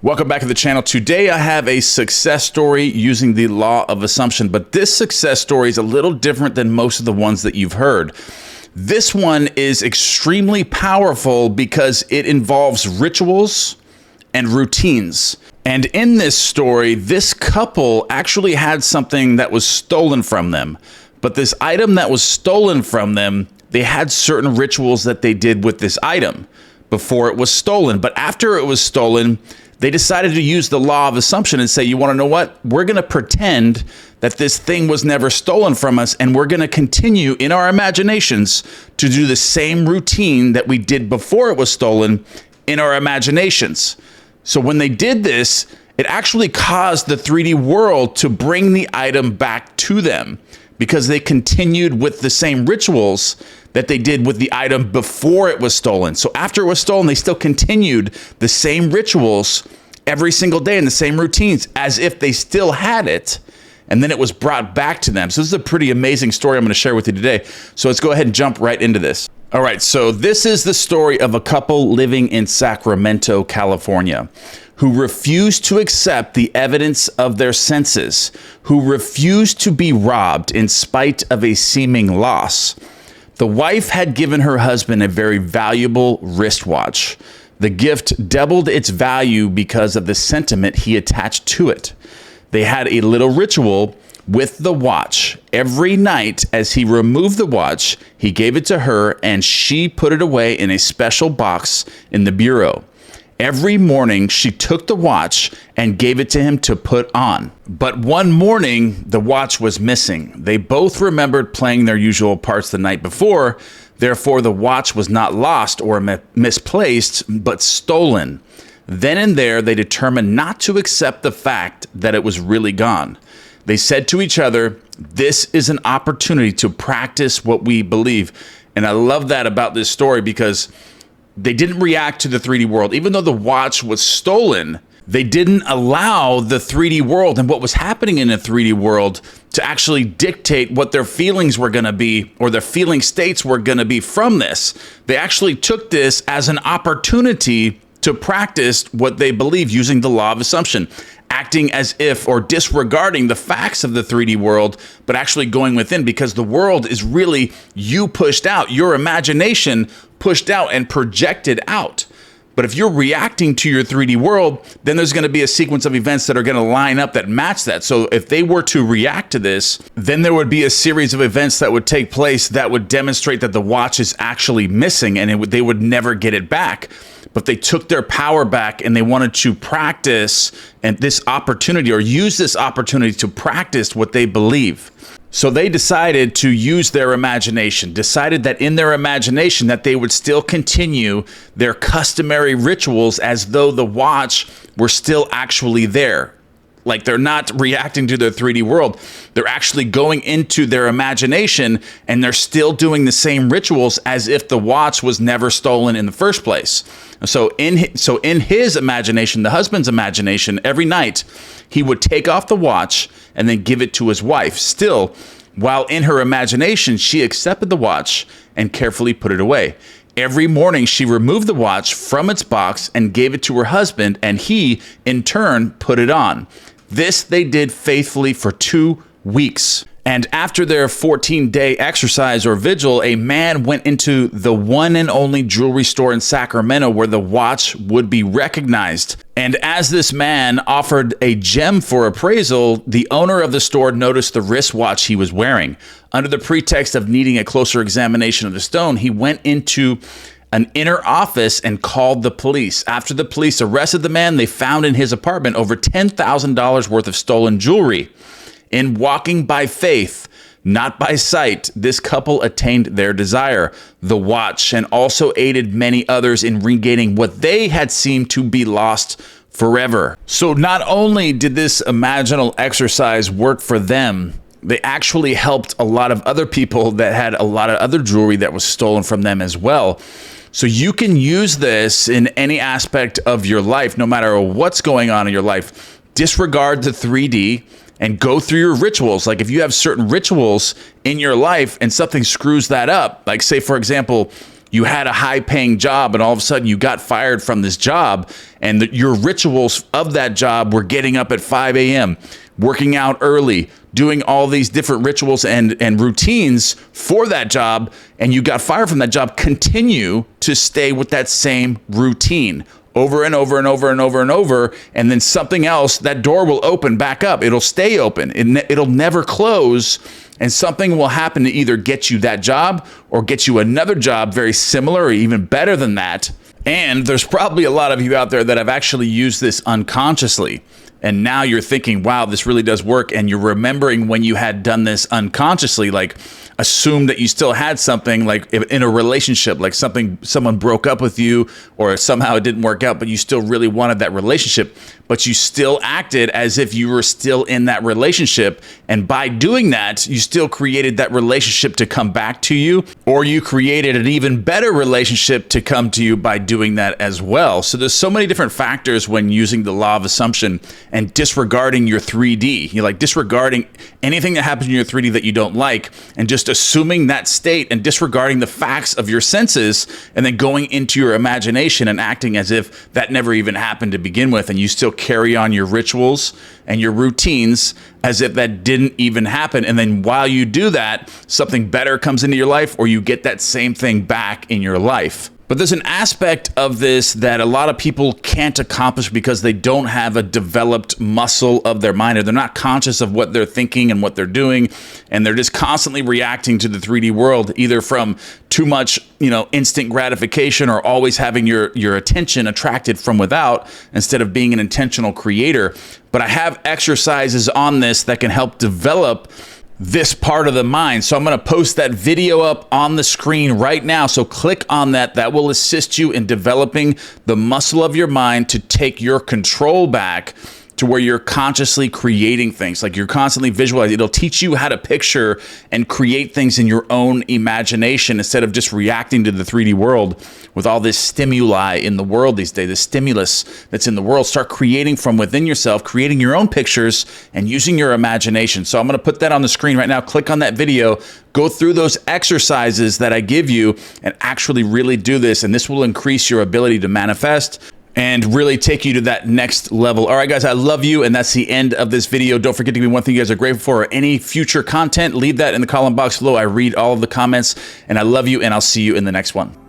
Welcome back to the channel. Today I have a success story using the law of assumption, but this success story is a little different than most of the ones that you've heard. This one is extremely powerful because it involves rituals and routines. And in this story, this couple actually had something that was stolen from them. But this item that was stolen from them, they had certain rituals that they did with this item before it was stolen. But after it was stolen, they decided to use the law of assumption and say, you want to know what? We're going to pretend that this thing was never stolen from us, and we're going to continue in our imaginations to do the same routine that we did before it was stolen in our imaginations. So when they did this, it actually caused the 3D world to bring the item back to them because they continued with the same rituals that they did with the item before it was stolen. So after it was stolen, they still continued the same rituals every single day and the same routines as if they still had it, and then it was brought back to them. So this is a pretty amazing story I'm going to share with you today. So let's go ahead and jump right into this. All right, so this is the story of a couple living in Sacramento, California, who refused to accept the evidence of their senses, who refused to be robbed in spite of a seeming loss. The wife had given her husband a very valuable wristwatch. The gift doubled its value because of the sentiment he attached to it. They had a little ritual with the watch. Every night as he removed the watch, he gave it to her and she put it away in a special box in the bureau. Every morning, she took the watch and gave it to him to put on. But one morning, the watch was missing. They both remembered playing their usual parts the night before. Therefore, the watch was not lost or misplaced, but stolen. Then and there, they determined not to accept the fact that it was really gone. They said to each other, "This is an opportunity to practice what we believe." And I love that about this story because they didn't react to the 3D world. Even though the watch was stolen, they didn't allow the 3D world and what was happening in the 3D world to actually dictate what their feelings were going to be or their feeling states were going to be from this. They actually took this as an opportunity to practice what they believe using the law of assumption, acting as if or disregarding the facts of the 3D world, but actually going within, because the world is really you pushed out, your imagination pushed out and projected out. But if you're reacting to your 3D world, then there's going to be a sequence of events that are going to line up that match that. So if they were to react to this, then there would be a series of events that would take place that would demonstrate that the watch is actually missing and they would never get it back. But they took their power back and they wanted to practice and this opportunity or use this opportunity to practice what they believe. So they decided to use their imagination, decided that in their imagination that they would still continue their customary rituals as though the watch were still actually there. Like they're not reacting to their 3D world. They're actually going into their imagination and they're still doing the same rituals as if the watch was never stolen in the first place. So in his imagination, the husband's imagination, every night he would take off the watch and then give it to his wife. Still, while in her imagination, she accepted the watch and carefully put it away. Every morning, she removed the watch from its box and gave it to her husband, and he, in turn, put it on. This they did faithfully for 2 weeks. And after their 14-day exercise or vigil, a man went into the one and only jewelry store in Sacramento where the watch would be recognized. And as this man offered a gem for appraisal, the owner of the store noticed the wristwatch he was wearing. Under the pretext of needing a closer examination of the stone, he went into an inner office and called the police. After the police arrested the man, they found in his apartment over $10,000 worth of stolen jewelry. In walking by faith, not by sight, this couple attained their desire, the watch, and also aided many others in regaining what they had seemed to be lost forever. So not only did this imaginal exercise work for them, they actually helped a lot of other people that had a lot of other jewelry that was stolen from them as well. So you can use this in any aspect of your life, no matter what's going on in your life. Disregard the 3D and go through your rituals. Like if you have certain rituals in your life and something screws that up, like say, for example, you had a high paying job and all of a sudden you got fired from this job, and your rituals of that job were getting up at 5 a.m., working out early, doing all these different rituals and routines for that job, and you got fired from that job, continue to stay with that same routine over and over and over and over and over, and then something else, that door will open back up. It'll stay open. It'll never close, and something will happen to either get you that job or get you another job very similar or even better than that. And there's probably a lot of you out there that have actually used this unconsciously. And now you're thinking, wow, this really does work. And you're remembering when you had done this unconsciously, like assume that you still had something, like in a relationship, like someone broke up with you or somehow it didn't work out, but you still really wanted that relationship, but you still acted as if you were still in that relationship. And by doing that, you still created that relationship to come back to you, or you created an even better relationship to come to you by doing that as well. So there's so many different factors when using the law of assumption and disregarding your 3D. You're like disregarding anything that happens in your 3D that you don't like, and just assuming that state and disregarding the facts of your senses, and then going into your imagination and acting as if that never even happened to begin with, and you still carry on your rituals and your routines as if that didn't even happen. And then while you do that, something better comes into your life, or you get that same thing back in your life. But there's an aspect of this that a lot of people can't accomplish because they don't have a developed muscle of their mind, or they're not conscious of what they're thinking and what they're doing, and they're just constantly reacting to the 3D world, either from too much, instant gratification, or always having your attention attracted from without instead of being an intentional creator. But I have exercises on this that can help develop this part of the mind. So I'm going to post that video up on the screen right now. So click on that. That will assist you in developing the muscle of your mind to take your control back to where you're consciously creating things. Like you're constantly visualizing. It'll teach you how to picture and create things in your own imagination instead of just reacting to the 3D world with all this stimuli in the world these days, the stimulus that's in the world. Start creating from within yourself, creating your own pictures and using your imagination. So I'm going to put that on the screen right now. Click on that video, go through those exercises that I give you, and actually really do this. And this will increase your ability to manifest and really take you to that next level. All right, guys, I love you, and that's the end of this video. Don't forget to give me one thing you guys are grateful for, or any future content. Leave that in the comment box below. I read all of the comments, and I love you, and I'll see you in the next one.